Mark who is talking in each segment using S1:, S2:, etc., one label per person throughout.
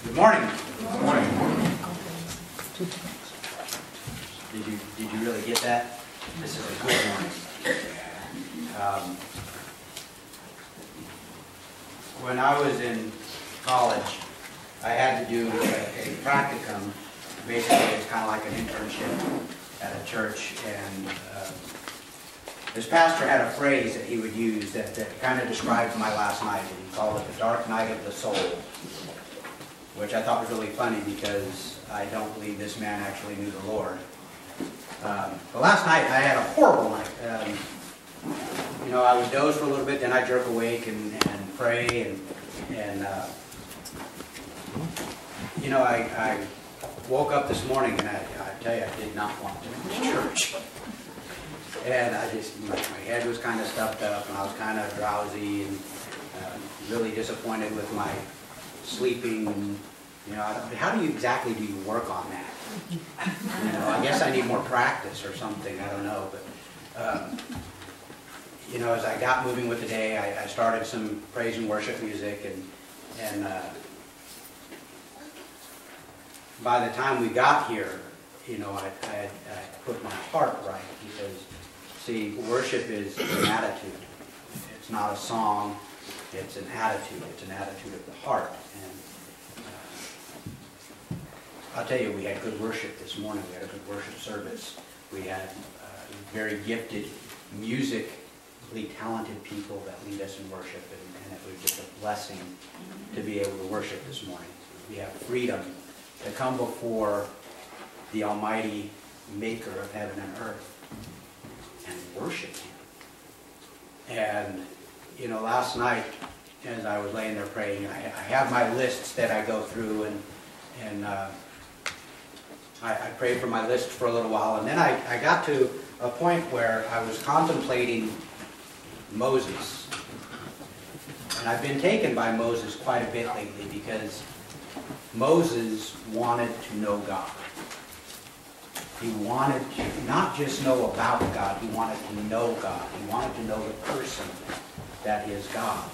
S1: Good morning. Good morning. Did you really get that? This is a good morning. When I was in college, I had to do a practicum. Basically, it's kind of like an internship at a church, and this pastor had a phrase that he would use that kind of described my last night, and he called it the dark night of the soul, which I thought was really funny because I don't believe this man actually knew the Lord. But last night I had a horrible night. I would doze for a little bit, then I'd jerk awake and pray, and I woke up this morning, and I tell you, I did not want to go to church. And my head was kind of stuffed up, and I was kind of drowsy, and really disappointed with my sleeping. And, how do you work on that? I guess I need more practice or something. I don't know, but as I got moving with the day, I started some praise and worship music, and by the time we got here, I put my heart right, because see, worship is an attitude. It's not a song. It's an attitude. It's an attitude of the heart. And I'll tell you, we had good worship this morning. We had a good worship service. We had very gifted, musically talented people that lead us in worship, and it was just a blessing to be able to worship this morning. We have freedom to come before the Almighty Maker of heaven and earth and worship Him. And last night, as I was laying there praying, I have my lists that I go through, and I prayed for my list for a little while, and then I got to a point where I was contemplating Moses. And I've been taken by Moses quite a bit lately, because Moses wanted to know God. He wanted to not just know about God, he wanted to know God. He wanted to know the person that is God.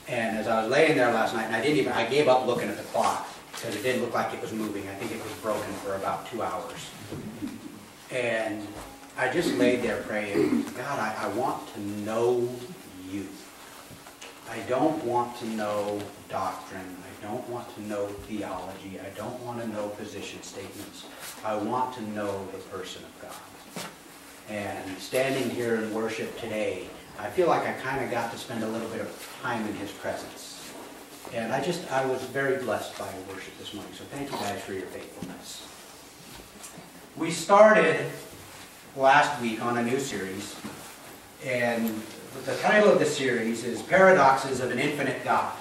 S1: And as I was laying there last night, and I gave up looking at the clock, because it didn't look like it was moving. I think it was broken for about 2 hours. And I just laid there praying, God, I want to know you. I don't want to know doctrine. I don't want to know theology. I don't want to know position statements. I want to know the person of God. And standing here in worship today, I feel like I kind of got to spend a little bit of time in His presence. And I was very blessed by your worship this morning. So thank you guys for your faithfulness. We started last week on a new series. And the title of the series is Paradoxes of an Infinite God.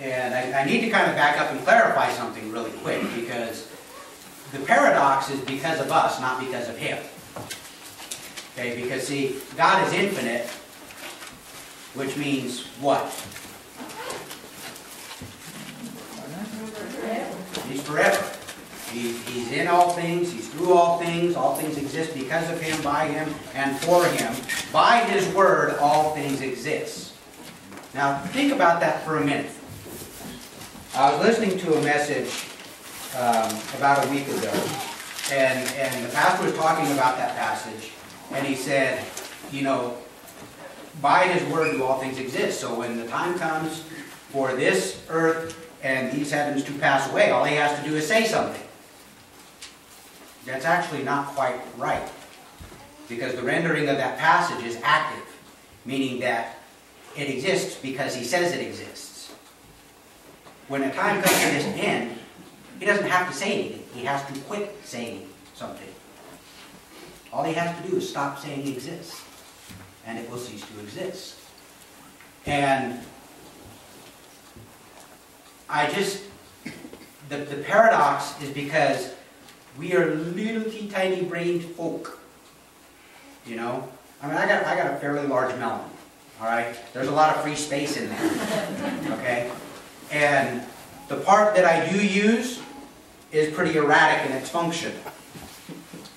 S1: And I need to kind of back up and clarify something really quick, because the paradox is because of us, not because of Him. Okay, because see, God is infinite, which means what? He's forever. He's in all things. He's through all things. All things exist because of Him, by Him, and for Him. By His Word, all things exist. Now, think about that for a minute. I was listening to a message about a week ago, and the pastor was talking about that passage, and he said, by His Word do all things exist. So when the time comes for this earth and these heavens to pass away, all He has to do is say something. That's actually not quite right, because the rendering of that passage is active, meaning that it exists because He says it exists. When the time comes to this end, He doesn't have to say anything. He has to quit saying something. All He has to do is stop saying He exists, and it will cease to exist. And the paradox is because we are little tiny brained folk. I got a fairly large melon. All right? There's a lot of free space in there. Okay? And the part that I do use is pretty erratic in its function.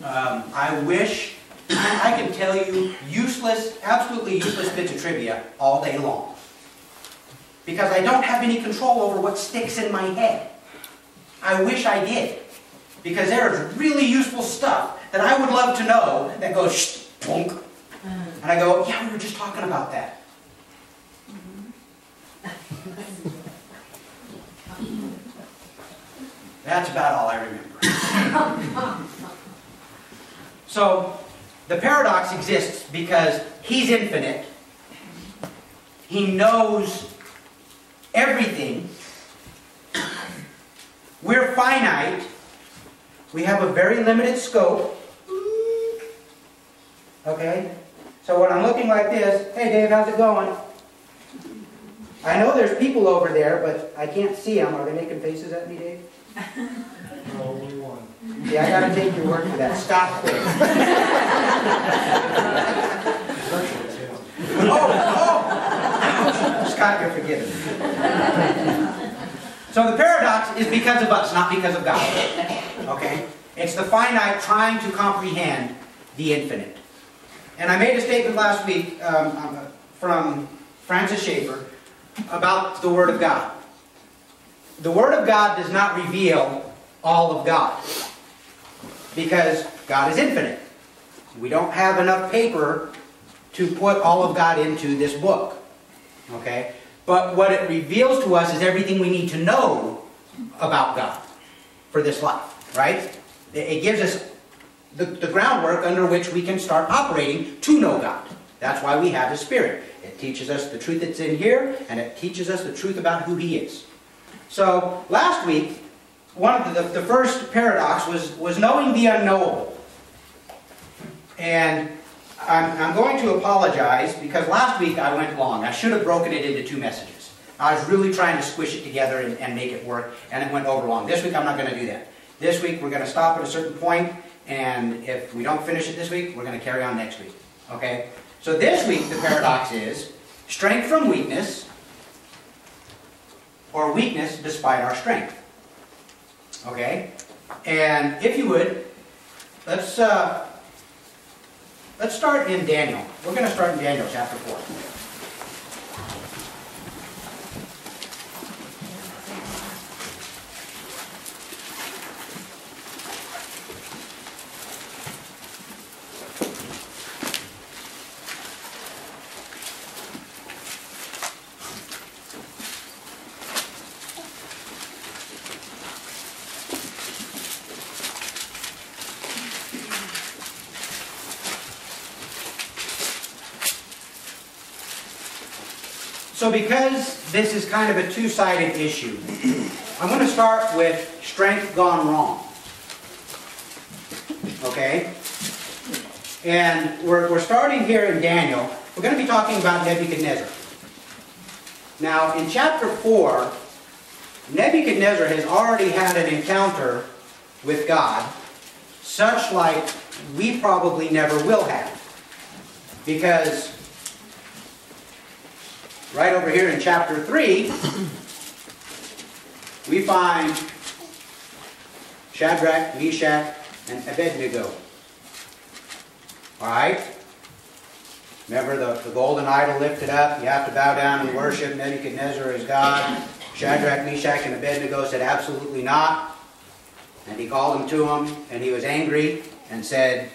S1: I wish I can tell you absolutely useless bits of trivia all day long. because I don't have any control over what sticks in my head. I wish I did, because there is really useful stuff that I would love to know that goes shh, plunk. And I go, yeah, we were just talking about that. That's about all I remember. So, the paradox exists because He's infinite. He knows everything. We're finite. We have a very limited scope. Okay? So when I'm looking like this, hey Dave, how's it going? I know there's people over there, but I can't see them. Are they making faces at me, Dave?
S2: No, only one.
S1: Yeah, I got to take your word for that. Stop quick. Oh! Scott, you're forgiven. So the paradox is because of us, not because of God. Okay? It's the finite trying to comprehend the infinite. And I made a statement last week from Francis Schaeffer about the Word of God. The Word of God does not reveal all of God, because God is infinite. We don't have enough paper to put all of God into this book. Okay? But what it reveals to us is everything we need to know about God for this life. Right? It gives us the groundwork under which we can start operating to know God. That's why we have His Spirit. It teaches us the truth that's in here, and it teaches us the truth about who He is. So, last week, one of the first paradox was knowing the unknowable. And I'm going to apologize, because last week I went long. I should have broken it into 2 messages. I was really trying to squish it together and make it work, and it went over long. This week I'm not going to do that. This week we're going to stop at a certain point, and if we don't finish it this week, we're going to carry on next week. Okay? So this week the paradox is strength from weakness, or weakness despite our strength. Okay? And if you would, let's start in Daniel. We're going to start in Daniel chapter 4. So because this is kind of a two-sided issue, I'm going to start with strength gone wrong. Okay? And we're starting here in Daniel. We're going to be talking about Nebuchadnezzar. Now, in chapter 4, Nebuchadnezzar has already had an encounter with God, such like we probably never will have. Because right over here in chapter 3, we find Shadrach, Meshach, and Abednego. Alright? Remember the golden idol lifted up, you have to bow down and worship Nebuchadnezzar as God. Shadrach, Meshach, and Abednego said absolutely not. And he called them to him, and he was angry and said,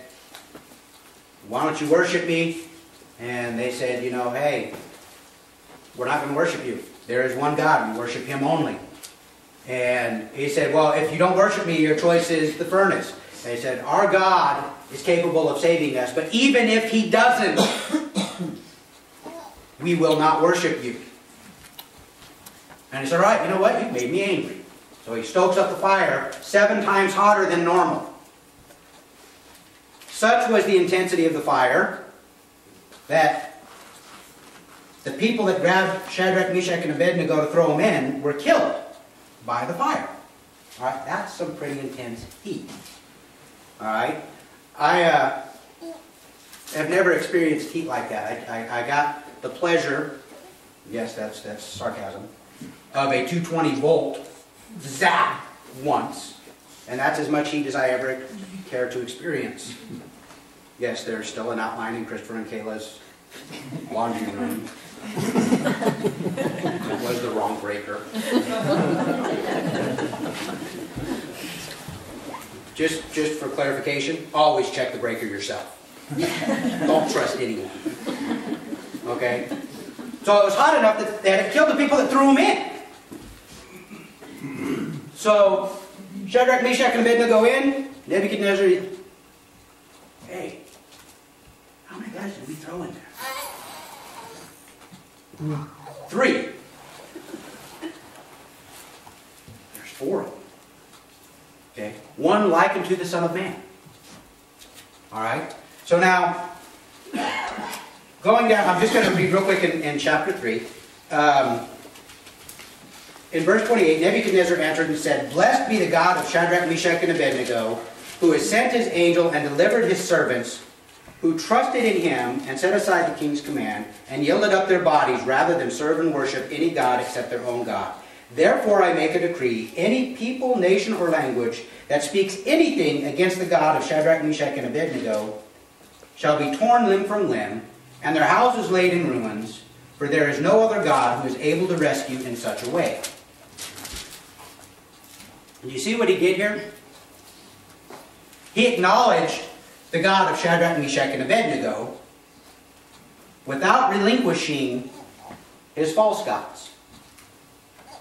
S1: why don't you worship me? And they said, you know, hey, we're not going to worship you. There is one God. We worship Him only. And he said, well, if you don't worship me, your choice is the furnace. And he said, our God is capable of saving us, but even if He doesn't, we will not worship you. And he said, all right, you know what? You made me angry. So he stokes up the fire 7 times hotter than normal. Such was the intensity of the fire that the people that grabbed Shadrach, Meshach, and Abednego to throw them in were killed by the fire. All right, that's some pretty intense heat. All right, I have never experienced heat like that. I got the pleasure, yes, that's sarcasm, of a 220 volt zap once, and that's as much heat as I ever care to experience. Yes, there's still an outline in Christopher and Kayla's laundry room. was the wrong breaker. Just for clarification, always check the breaker yourself. Don't trust anyone. Okay? So it was hot enough that they had to kill the people that threw him in. So Shadrach, Meshach, and Abednego go in. Nebuchadnezzar, hey, how many guys did we throw in there? 3. There's 4 of them. Okay? One likened to the Son of Man. Alright? So now, going down, I'm just going to read real quick in chapter 3. In verse 28, Nebuchadnezzar answered and said, Blessed be the God of Shadrach, Meshach, and Abednego, who has sent his angel and delivered his servants, who trusted in him and set aside the king's command, and yielded up their bodies rather than serve and worship any god except their own God. Therefore I make a decree, any people, nation, or language that speaks anything against the God of Shadrach, Meshach, and Abednego shall be torn limb from limb, and their houses laid in ruins, for there is no other God who is able to rescue in such a way. And you see what he did here? He acknowledged the God of Shadrach, Meshach, and Abednego without relinquishing his false gods.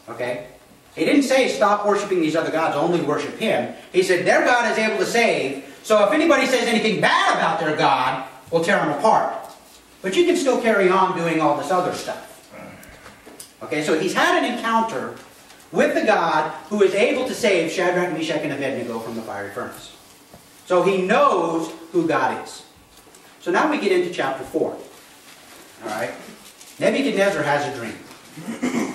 S1: Okay? He didn't say stop worshiping these other gods, only worship him. He said their God is able to save, so if anybody says anything bad about their God, we'll tear them apart. But you can still carry on doing all this other stuff. Okay, so he's had an encounter with the God who is able to save Shadrach, Meshach, and Abednego from the fiery furnace. So he knows who God is. So now we get into chapter 4. Alright? Nebuchadnezzar has a dream.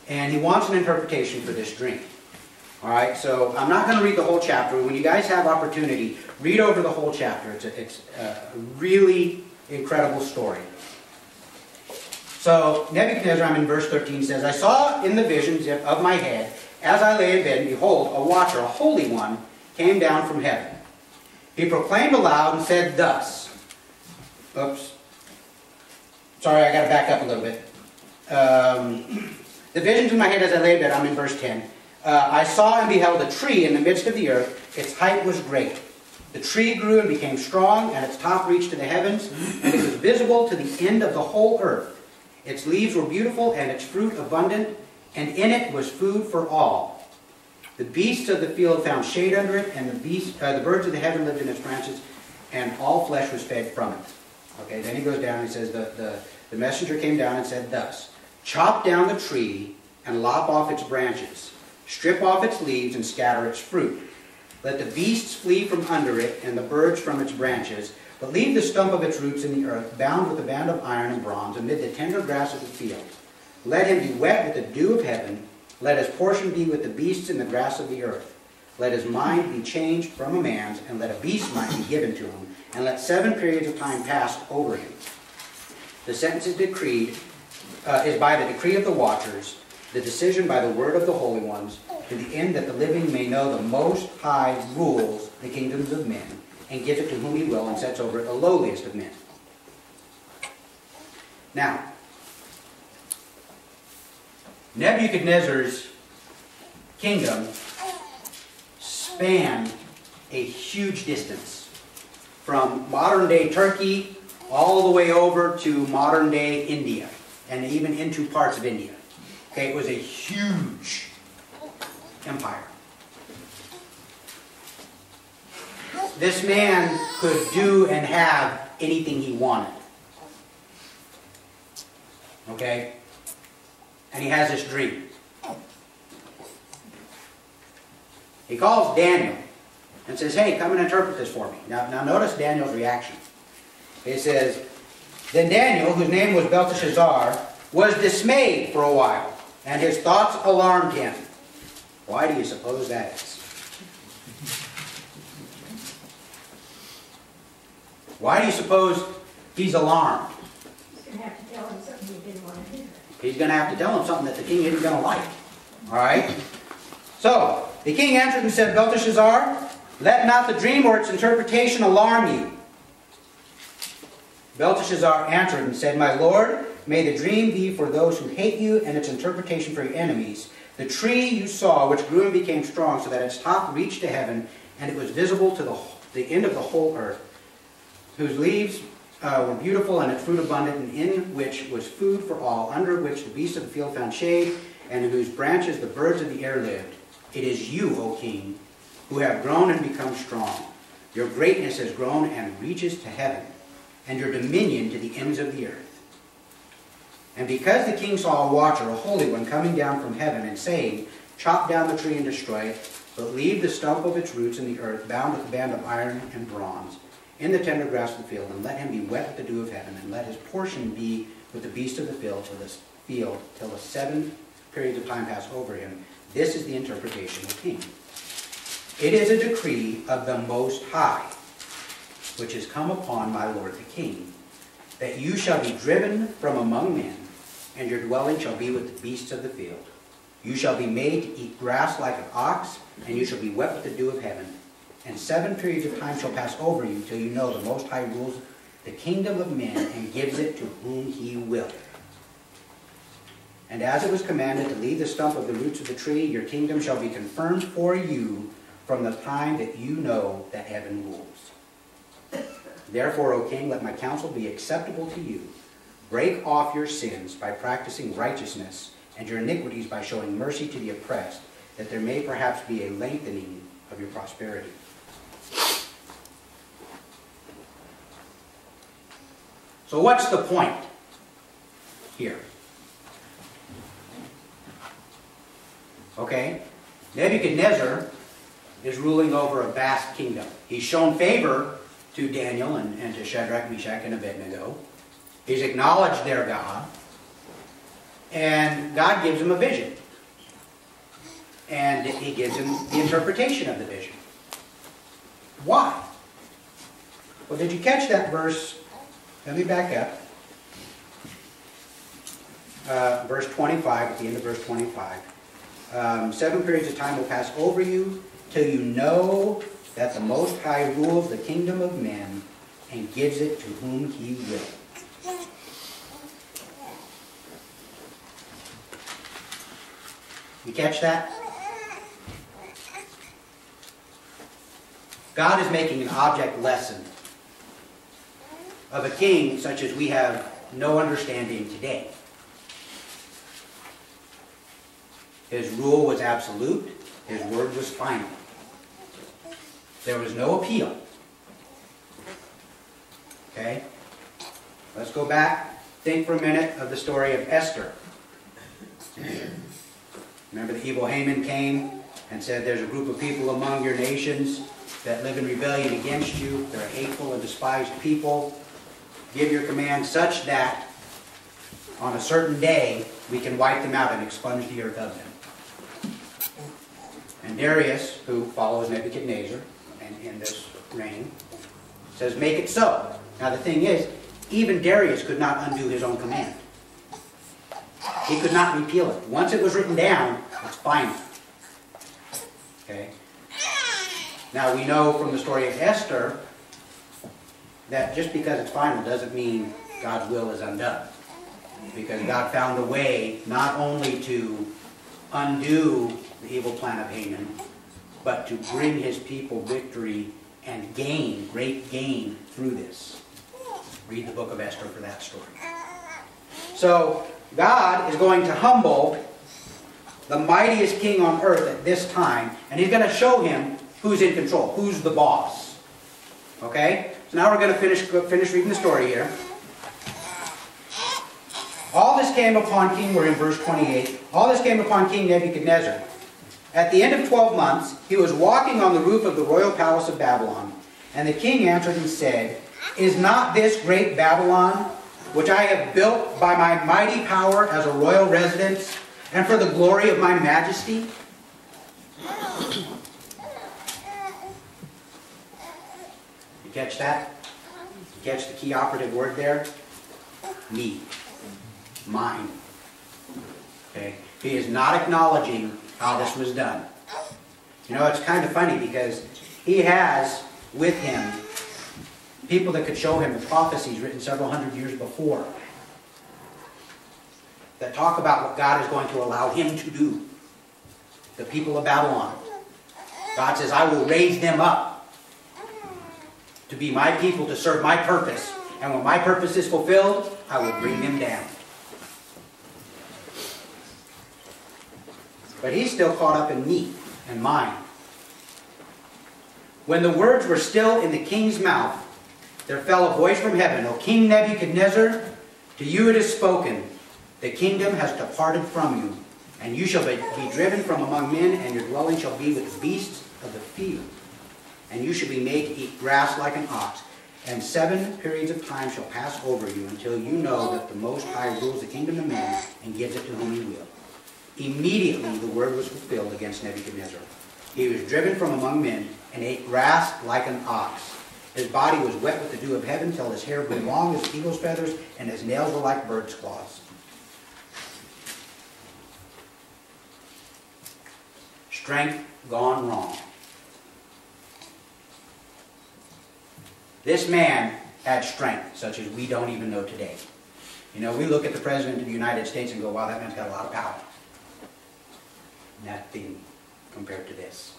S1: And he wants an interpretation for this dream. Alright, so I'm not going to read the whole chapter. When you guys have opportunity, read over the whole chapter. It's a really incredible story. So Nebuchadnezzar, I'm in verse 13, says, I saw in the visions of my head, as I lay in bed, and behold, a watcher, a holy one, came down from heaven. He proclaimed aloud and said thus. Oops. Sorry, I got to back up a little bit. The visions in my head as I lay in bed, I'm in verse 10. I saw and beheld a tree in the midst of the earth. Its height was great. The tree grew and became strong, and its top reached to the heavens, and it was visible to the end of the whole earth. Its leaves were beautiful, and its fruit abundant, and in it was food for all. The beasts of the field found shade under it, and the birds of the heaven lived in its branches, and all flesh was fed from it. Okay, then he goes down and he says, the messenger came down and said thus, Chop down the tree and lop off its branches. Strip off its leaves and scatter its fruit. Let the beasts flee from under it and the birds from its branches, but leave the stump of its roots in the earth, bound with a band of iron and bronze, amid the tender grass of the field. Let him be wet with the dew of heaven. Let his portion be with the beasts in the grass of the earth. Let his mind be changed from a man's, and let a beast's mind be given to him, and let 7 periods of time pass over him. The sentence is by the decree of the watchers, the decision by the word of the holy ones, to the end that the living may know the Most High rules the kingdoms of men, and gives it to whom he will, and sets over it the lowliest of men. Now, Nebuchadnezzar's kingdom spanned a huge distance from modern-day Turkey all the way over to modern-day India, and even into parts of India. Okay, it was a huge empire. This man could do and have anything he wanted. Okay? And he has this dream. He calls Daniel and says, hey, come and interpret this for me. Now notice Daniel's reaction. He says, then Daniel, whose name was Belteshazzar, was dismayed for a while, and his thoughts alarmed him. Why do you suppose that is? Why do you suppose he's alarmed?
S3: He's going to have to tell him something he didn't want to hear.
S1: He's going to have to tell him something that the king isn't going to like. Alright? So, the king answered and said, Belteshazzar, let not the dream or its interpretation alarm you. Belteshazzar answered and said, my lord,
S4: May the dream be for those who hate you, and its interpretation for your enemies. The tree you saw, which grew and became strong, so that its top reached to heaven, and it was visible to the end of the whole earth, whose leaves were beautiful, and its fruit abundant, and in which was food for all, under which the beasts of the field found shade, and in whose branches the birds of the air lived. It is you, O king, who have grown and become strong. Your greatness has grown and reaches to heaven, and your dominion to the ends of the earth. And because the king saw a watcher, a holy one, coming down from heaven, and saying, chop down the tree and destroy it, but leave the stump of its roots in the earth, bound with a band of iron and bronze, in the tender grass of the field, and let him be wet with the dew of heaven, and let his portion be with the beasts of the field till the 7 periods of time pass over him. This is the interpretation of the king. It is a decree of the Most High, which has come upon my lord the king, that you shall be driven from among men, and your dwelling shall be with the beasts of the field. You shall be made to eat grass like an ox, and you shall be wet with the dew of heaven. And 7 periods of time shall pass over you, till you know the Most High rules the kingdom of men, and gives it to whom he will. And as it was commanded to leave the stump of the roots of the tree, your kingdom shall be confirmed for you from the time that you know that heaven rules. Therefore, O king, let my counsel be acceptable to you. Break off your sins by practicing righteousness, and your iniquities by showing mercy to the oppressed, that there may perhaps be a lengthening of your prosperity. So what's the point here? Okay, Nebuchadnezzar is ruling over a vast kingdom. He's shown favor to Daniel and to Shadrach, Meshach, and Abednego. He's acknowledged their God. And God gives him a vision. And he gives him the interpretation of the vision. Why? Well, did you catch that verse? Let me back up. Verse 25, at the end of verse 25. 7 periods of time will pass over you, till you know that the Most High rules the kingdom of men, and gives it to whom he will. You catch that? God is making an object lesson of a king such as we have no understanding today. His rule was absolute. His word was final. There was no appeal. Okay? Let's go back. Think for a minute of the story of Esther. Remember the evil Haman came and said, there's a group of people among your nations that live in rebellion against you. They're a hateful and despised people. Give your command such that on a certain day we can wipe them out and expunge the earth of them. And Darius, who follows Nebuchadnezzar in this reign, says, make it so. Now the thing is, even Darius could not undo his own command. He could not repeal it. Once it was written down, it's final. Okay? Now we know from the story of Esther that just because it's final doesn't mean God's will is undone. Because God found a way not only to undo the evil plan of Haman, but to bring his people victory and gain, great gain through this. Read the book of Esther for that story. So, God is going to humble the mightiest king on earth at this time, and he's going to show him who's in control, who's the boss. Okay? So now we're going to finish reading the story here. All this came upon King, we're in verse 28, all this came upon King Nebuchadnezzar. At the end of 12 months, he was walking on the roof of the royal palace of Babylon, and the king answered and said, is not this great Babylon, which I have built by my mighty power as a royal residence, and for the glory of my majesty? You catch that? You catch the key operative word there? Me. Mine. Okay? He is not acknowledging how this was done. You know, it's kind of funny because he has with him people that could show him the prophecies written several hundred years before. talk about what God is going to allow him to do. The people of Babylon. God says, I will raise them up to be my people, to serve my purpose. And when my purpose is fulfilled, I will bring them down. But he's still caught up in me and mine. When the words were still in the king's mouth, there fell a voice from heaven, O King Nebuchadnezzar, to you it is spoken, the kingdom has departed from you, and you shall be driven from among men, and your dwelling shall be with the beasts of the field. And you shall be made to eat grass like an ox, and 7 periods of time shall pass over you, until you know that the Most High rules the kingdom of men, and gives it to whom he will. Immediately the word was fulfilled against Nebuchadnezzar. He was driven from among men, and ate grass like an ox. His body was wet with the dew of heaven, till his hair grew long as eagle's feathers, and his nails were like bird's claws. Strength gone wrong. This man had strength, such as we don't even know today. You know, we look at the President of the United States and go, wow, that man's got a lot of power. Nothing compared to this.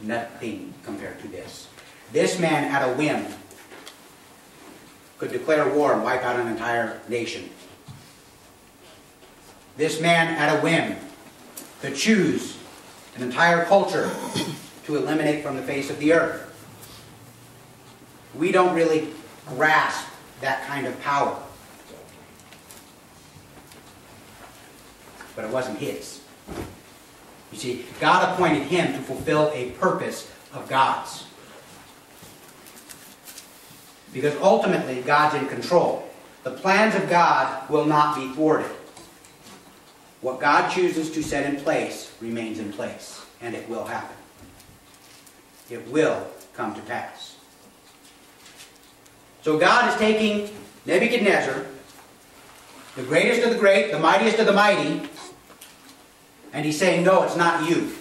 S4: Nothing compared to this. This man, at a whim, could declare war and wipe out an entire nation. This man, at a whim, could choose an entire culture to eliminate from the face of the earth. We don't really grasp that kind of power. But it wasn't his. You see, God appointed him to fulfill a purpose of God's. Because ultimately, God's in control. The plans of God will not be thwarted. What God chooses to set in place remains in place. And it will happen. It will come to pass. So God is taking Nebuchadnezzar, the greatest of the great, the mightiest of the mighty, and he's saying, no, it's not you.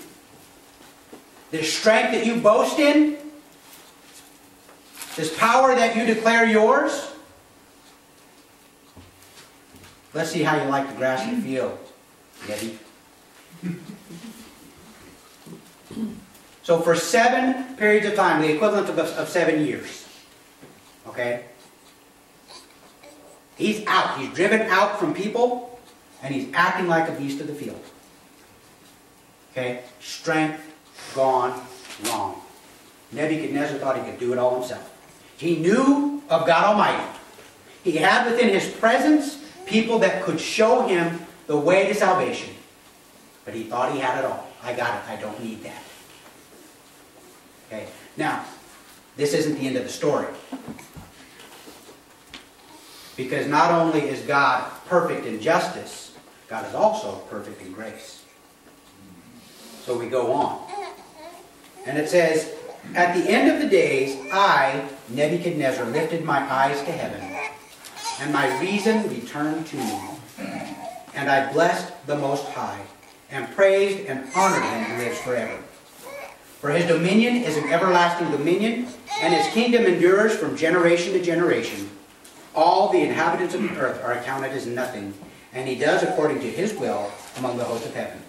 S4: This strength that you boast in, this power that you declare yours, let's see how you like the grass in the field, Nebby. So for 7 periods of time, the equivalent of 7 years, okay? He's out. He's driven out from people, and he's acting like a beast of the field. Okay? Strength gone wrong. Nebuchadnezzar thought he could do it all himself. He knew of God Almighty. He had within his presence people that could show him the way to salvation. But he thought he had it all. I got it. I don't need that. Okay? Now, this isn't the end of the story. Because not only is God perfect in justice, God is also perfect in grace. So we go on. And it says, at the end of the days, I, Nebuchadnezzar, lifted my eyes to heaven, and my reason returned to me. And I blessed the Most High, and praised and honored him who lives forever. For his dominion is an everlasting dominion, and his kingdom endures from generation to generation. All the inhabitants of the earth are accounted as nothing, and he does according to his will among the hosts of heaven,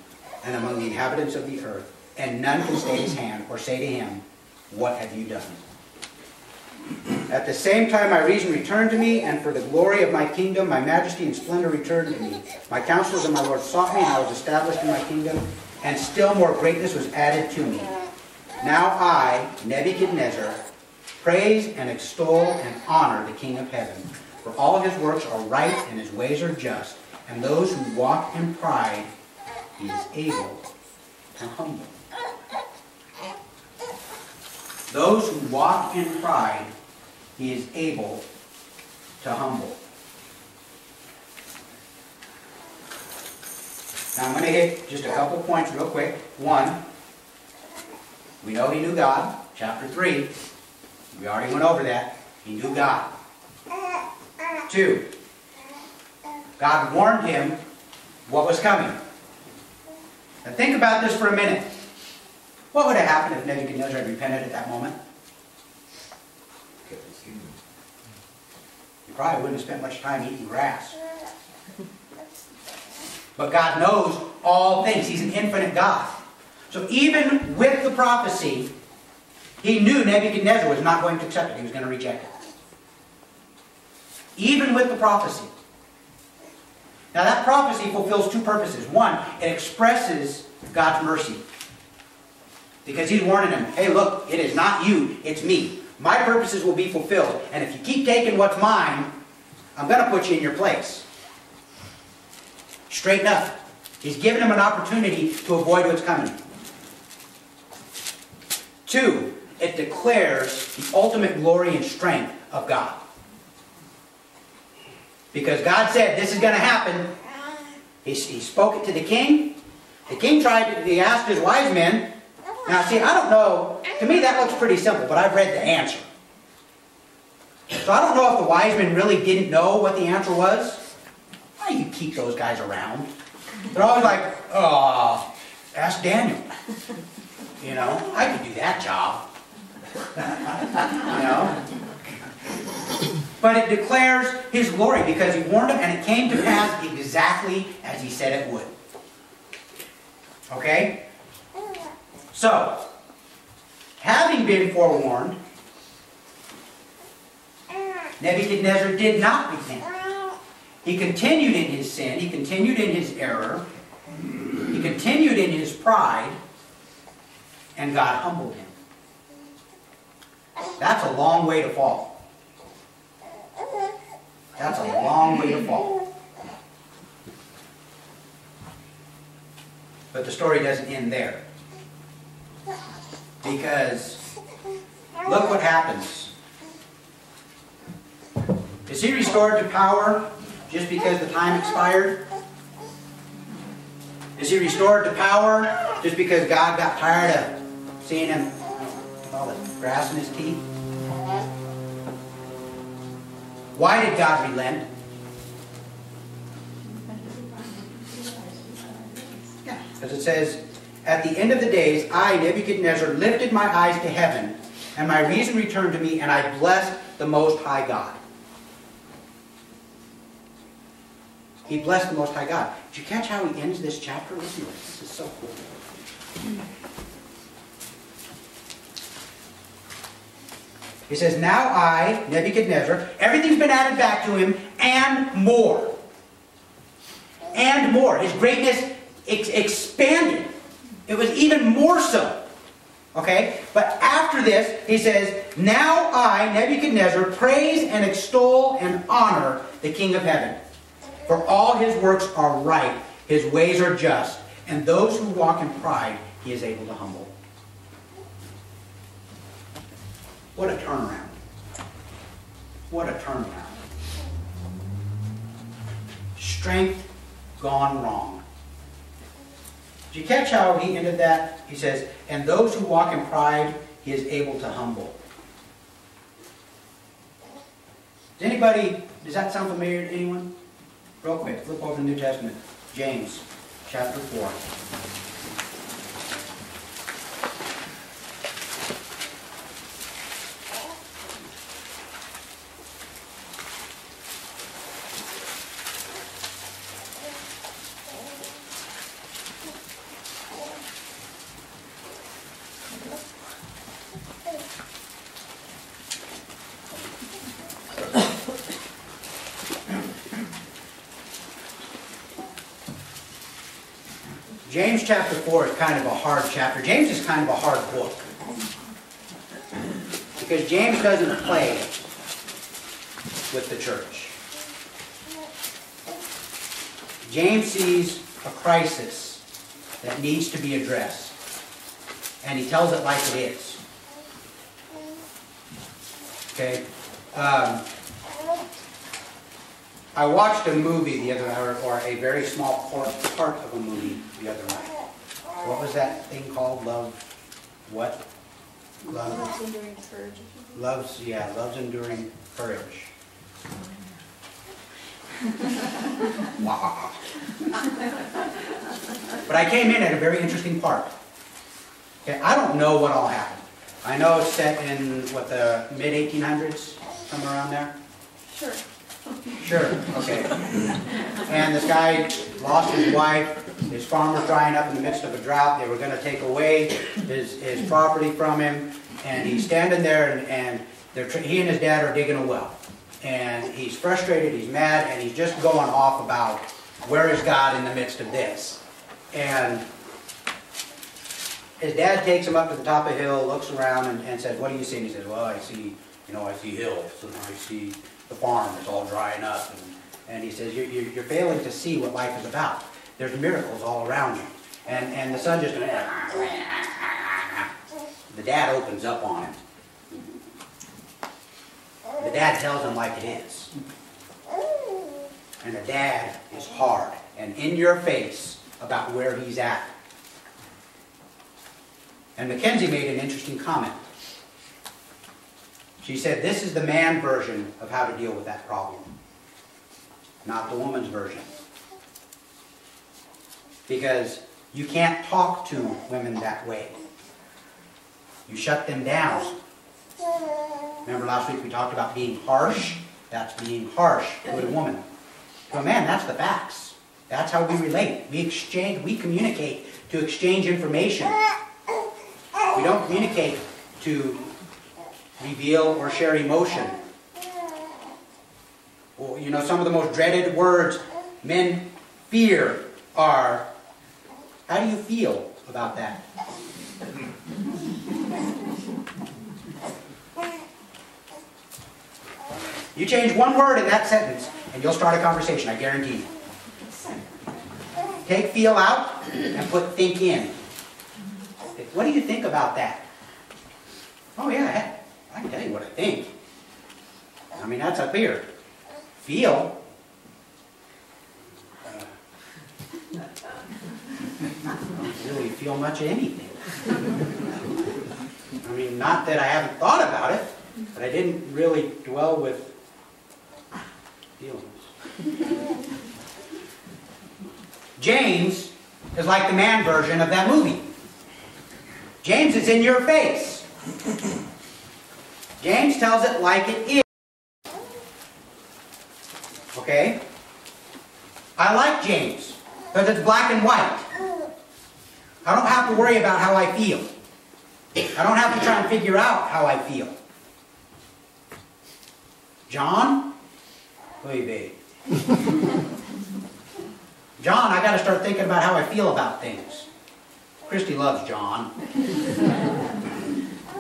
S4: and among the inhabitants of the earth, and none can stay his hand or say to him, what have you done? At the same time my reason returned to me, and for the glory of my kingdom, my majesty and splendor returned to me. My counselors and my lord sought me, and I was established in my kingdom, and still more greatness was added to me. Now I, Nebuchadnezzar, praise and extol and honor the King of heaven, for all his works are right and his ways are just, and those who walk in pride he is able to humble. Those who walk in pride he is able to humble. Now I'm going to hit just a couple of points real quick. 1, we know he knew God. Chapter 3, we already went over that. He knew God. 2, God warned him what was coming. Now think about this for a minute. What would have happened if Nebuchadnezzar had repented at that moment? He probably wouldn't have spent much time eating grass. But God knows all things. He's an infinite God. So even with the prophecy, he knew Nebuchadnezzar was not going to accept it. He was going to reject it. Even with the prophecy. Now that prophecy fulfills two purposes. One, it expresses God's mercy. Because he's warning them, hey look, it is not you, it's me. My purposes will be fulfilled. And if you keep taking what's mine, I'm going to put you in your place. Straighten up. He's given them an opportunity to avoid what's coming. Two, it declares the ultimate glory and strength of God. Because God said, this is going to happen. He spoke it to the king. The king he asked his wise men. Now see, I don't know. To me that looks pretty simple, but I've read the answer. So I don't know if the wise men really didn't know what the answer was. Why do you keep those guys around? They're always like, oh, ask Daniel. You know, I could do that job. You know? But it declares his glory because he warned them and it came to pass exactly as he said it would. Okay? So, having been forewarned, Nebuchadnezzar did not repent. He continued in his sin. He continued in his error. He continued in his pride. And God humbled him. That's a long way to fall. That's a long way to fall. But the story doesn't end there. Because look what happens. Is he restored to power just because the time expired? Is he restored to power just because God got tired of seeing him with all the grass in his teeth? Why did God relent? Yeah, because it says, at the end of the days, I, Nebuchadnezzar, lifted my eyes to heaven, and my reason returned to me, and I blessed the Most High God. He blessed the Most High God. Did you catch how he ends this chapter? Listen to this. This is so cool. He says, now I, Nebuchadnezzar, everything's been added back to him, and more. And more. His greatness expanded. It was even more so. Okay? But after this, he says, now I, Nebuchadnezzar, praise and extol and honor the King of heaven. For all his works are right, his ways are just, and those who walk in pride he is able to humble. What a turnaround. What a turnaround. Strength gone wrong. Did you catch how he ended that? He says, and those who walk in pride he is able to humble. Does that sound familiar to anyone? Real quick, flip over the New Testament. James, chapter 4. James chapter 4 is kind of a hard chapter. James is kind of a hard book. Because James doesn't play with the church. James sees a crisis that needs to be addressed. And he tells it like it is. Okay? I watched a movie the other night, or a very small part of a movie the other night. What was that thing called? Love, what?
S5: Love's Enduring Courage.
S4: Love's Enduring Courage. Wow. But I came in at a very interesting part. Okay, I don't know what all happened. I know it's set in, what, the mid-1800s? Somewhere around there?
S5: Sure.
S4: Sure, okay. And this guy lost his wife. His farm was drying up in the midst of a drought. They were going to take away his property from him. And he's standing there, and he and his dad are digging a well. And he's frustrated, he's mad, and he's just going off about where is God in the midst of this. And his dad takes him up to the top of a hill, looks around, and says, "What do you see?" And he says, "Well, I see hills, and I see the farm that's all drying up." And he says, you're failing to see what life is about. There's miracles all around you. And the son just, the dad opens up on him. The dad tells him like it is. And the dad is hard and in your face about where he's at. And Mackenzie made an interesting comment. She said, this is the man version of how to deal with that problem, not the woman's version. Because you can't talk to women that way. You shut them down. Remember last week we talked about being harsh? That's being harsh to a woman. To a man, that's the facts. That's how we relate. We communicate to exchange information. We don't communicate to reveal or share emotion. Or, some of the most dreaded words men fear are, how do you feel about that? You change one word in that sentence and you'll start a conversation, I guarantee you. Take feel out and put think in. What do you think about that? Oh yeah, I can tell you what I think. I mean, that's up here. Feel. I don't really feel much of anything. I mean, not that I haven't thought about it, but I didn't really dwell with feelings. James is like the man version of that movie. James is in your face. James tells it like it is. Okay? I like James because it's black and white. I don't have to worry about how I feel. I don't have to try and figure out how I feel. John? Oy vey. John, I got to start thinking about how I feel about things. Christy loves John.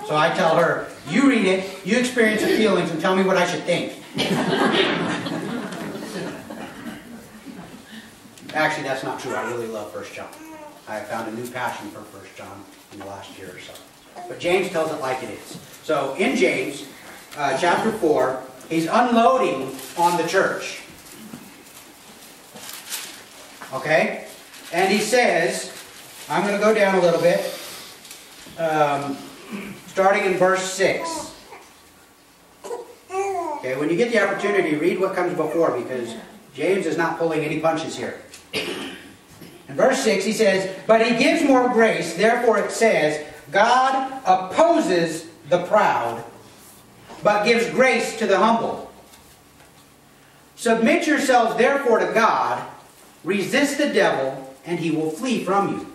S4: So I tell her, you read it, you experience the feelings, and tell me what I should think. Actually, that's not true. I really love 1 John. I have found a new passion for 1 John in the last year or so. But James tells it like it is. So in James, chapter 4, he's unloading on the church. Okay? And he says, I'm going to go down a little bit, starting in verse 6. Okay, when you get the opportunity, read what comes before, because James is not pulling any punches here. In verse 6 he says, but he gives more grace, therefore it says, God opposes the proud, but gives grace to the humble. Submit yourselves therefore to God, resist the devil, and he will flee from you.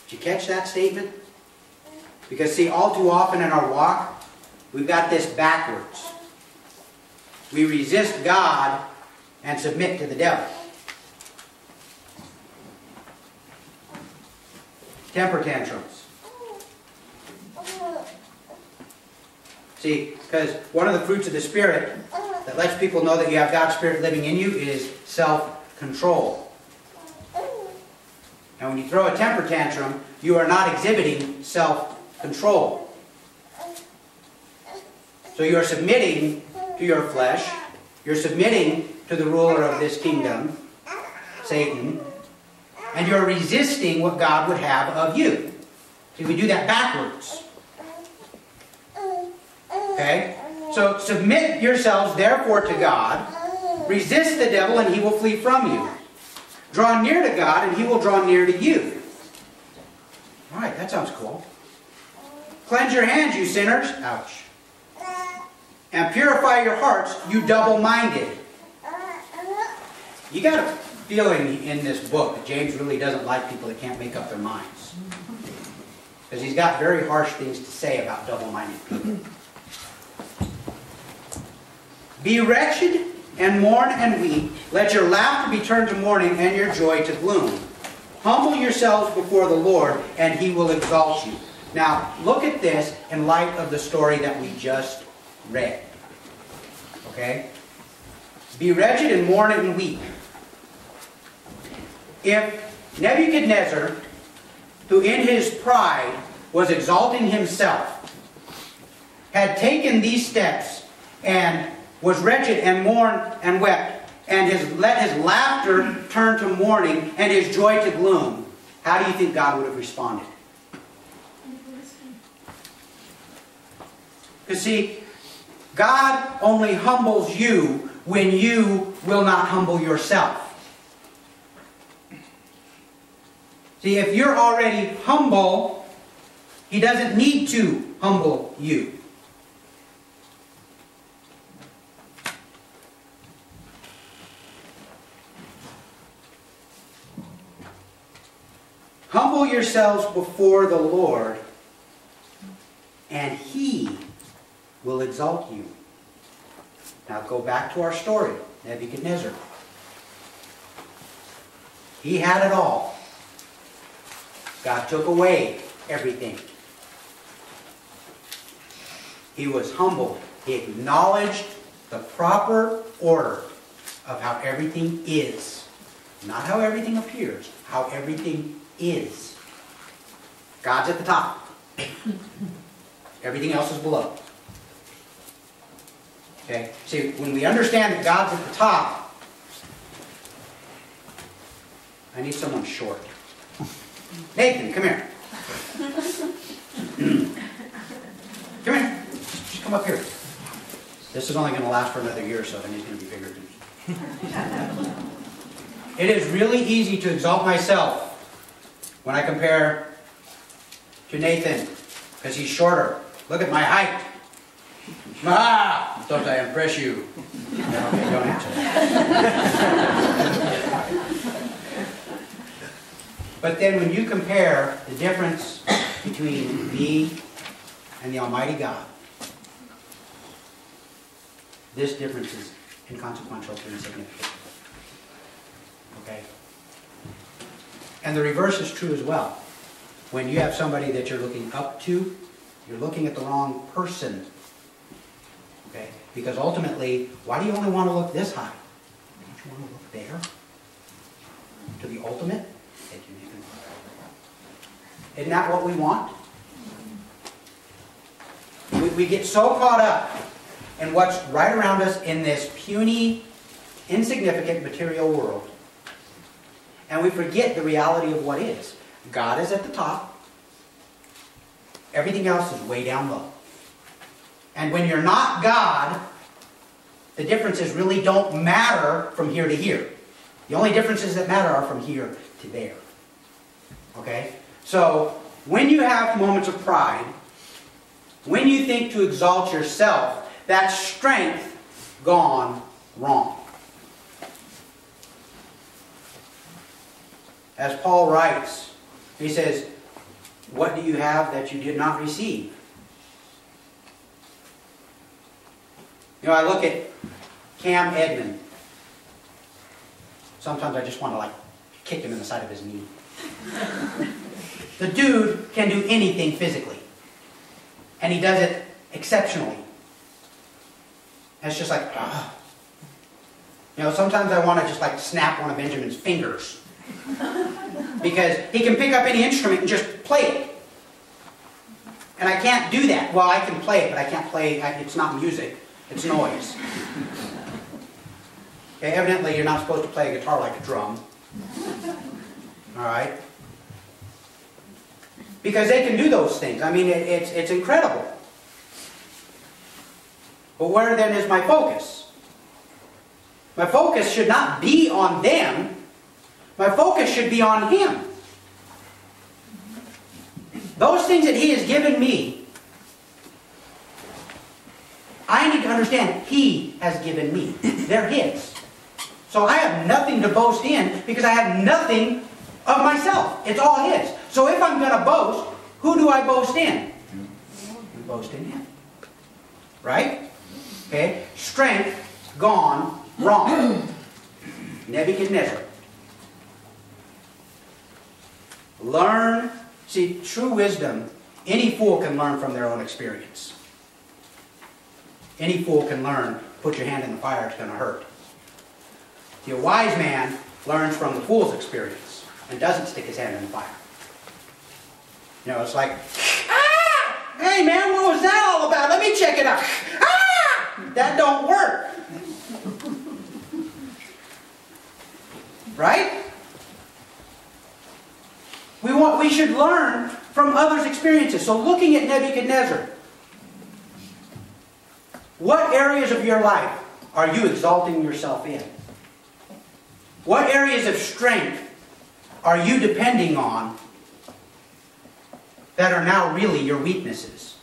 S4: Did you catch that statement? Because see, all too often in our walk, we've got this backwards. We resist God and submit to the devil. Temper tantrums. See, because one of the fruits of the Spirit that lets people know that you have God's Spirit living in you is self-control. And when you throw a temper tantrum, you are not exhibiting self-control. So you are submitting to your flesh. You're submitting to the ruler of this kingdom, Satan. And you're resisting what God would have of you. See, we do that backwards. Okay? So submit yourselves therefore to God. Resist the devil and he will flee from you. Draw near to God and he will draw near to you. Alright, that sounds cool. Cleanse your hands, you sinners. Ouch. And purify your hearts, you double-minded. You got a feeling in this book that James really doesn't like people that can't make up their minds. Because he's got very harsh things to say about double-minded people. Be wretched and mourn and weep. Let your laughter be turned to mourning and your joy to gloom. Humble yourselves before the Lord, and He will exalt you. Now, look at this in light of the story that we just read. Okay? Be wretched and mourn and weep. If Nebuchadnezzar, who in his pride was exalting himself, had taken these steps and was wretched and mourned and wept, and let his laughter turn to mourning and his joy to gloom, how do you think God would have responded? Because see, God only humbles you when you will not humble yourself. See, if you're already humble, He doesn't need to humble you. Humble yourselves before the Lord, and He will exalt you. Now go back to our story, Nebuchadnezzar. He had it all. God took away everything. He was humble. He acknowledged the proper order of how everything is. Not how everything appears, how everything is. God's at the top. Everything else is below. Okay? See, when we understand that God's at the top, I need someone short. Nathan, come here. Come here. Just come up here. This is only going to last for another year or so, and he's going to be bigger than me. It is really easy to exalt myself when I compare to Nathan, because he's shorter. Look at my height. Ah! Don't I impress you? No, okay, don't answer. But then when you compare the difference between me and the Almighty God, this difference is inconsequential and insignificant. Okay? And the reverse is true as well. When you have somebody that you're looking up to, you're looking at the wrong person. Okay? Because ultimately, why do you only want to look this high? Don't you want to look there? To the ultimate? Isn't that what we want? We get so caught up in what's right around us in this puny, insignificant material world. And we forget the reality of what is. God is at the top. Everything else is way down low. And when you're not God, the differences really don't matter from here to here. The only differences that matter are from here to there. Okay? So, when you have moments of pride, when you think to exalt yourself, that's strength gone wrong. As Paul writes, he says, what do you have that you did not receive? You know, I look at Cam Edmond. Sometimes I just want to kick him in the side of his knee. The dude can do anything physically. And he does it exceptionally. And it's just like, ugh. You know, sometimes I want to just snap one of Benjamin's fingers. Because he can pick up any instrument and just play it. And I can't do that. Well, I can play it, but I can't play, it's not music, it's noise. Okay, evidently you're not supposed to play a guitar like a drum. Alright? Because they can do those things. I mean, it's incredible. But where then is my focus? My focus should not be on them. My focus should be on Him. Those things that He has given me, I need to understand He has given me. They're His. So I have nothing to boast in because I have nothing of myself. It's all His. So if I'm going to boast, who do I boast in? We boast in Him. Right? Okay? Strength gone wrong. Nebuchadnezzar. Learn. See, true wisdom, any fool can learn from their own experience. Any fool can learn, put your hand in the fire, it's going to hurt. See, a wise man learns from the fool's experience and doesn't stick his hand in the fire. You know, it's like, ah! Hey man, what was that all about? Let me check it out. Ah! That don't work. Right? We should learn from others' experiences. So looking at Nebuchadnezzar, what areas of your life are you exalting yourself in? What areas of strength are you depending on that are now really your weaknesses?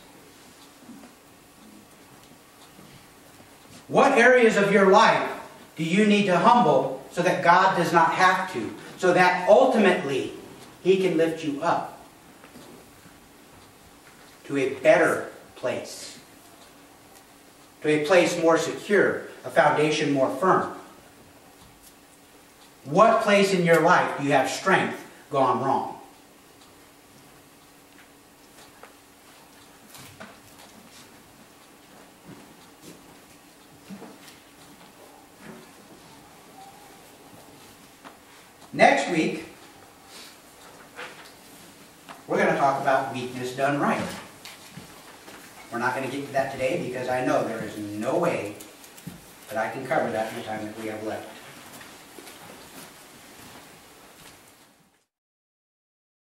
S4: What areas of your life do you need to humble so that God does not have to? So that ultimately He can lift you up to a better place. To a place more secure, a foundation more firm. What place in your life do you have strength gone wrong? Next week, we're going to talk about weakness done right. We're not going to get to that today because I know there is no way that I can cover that in the time that we have left.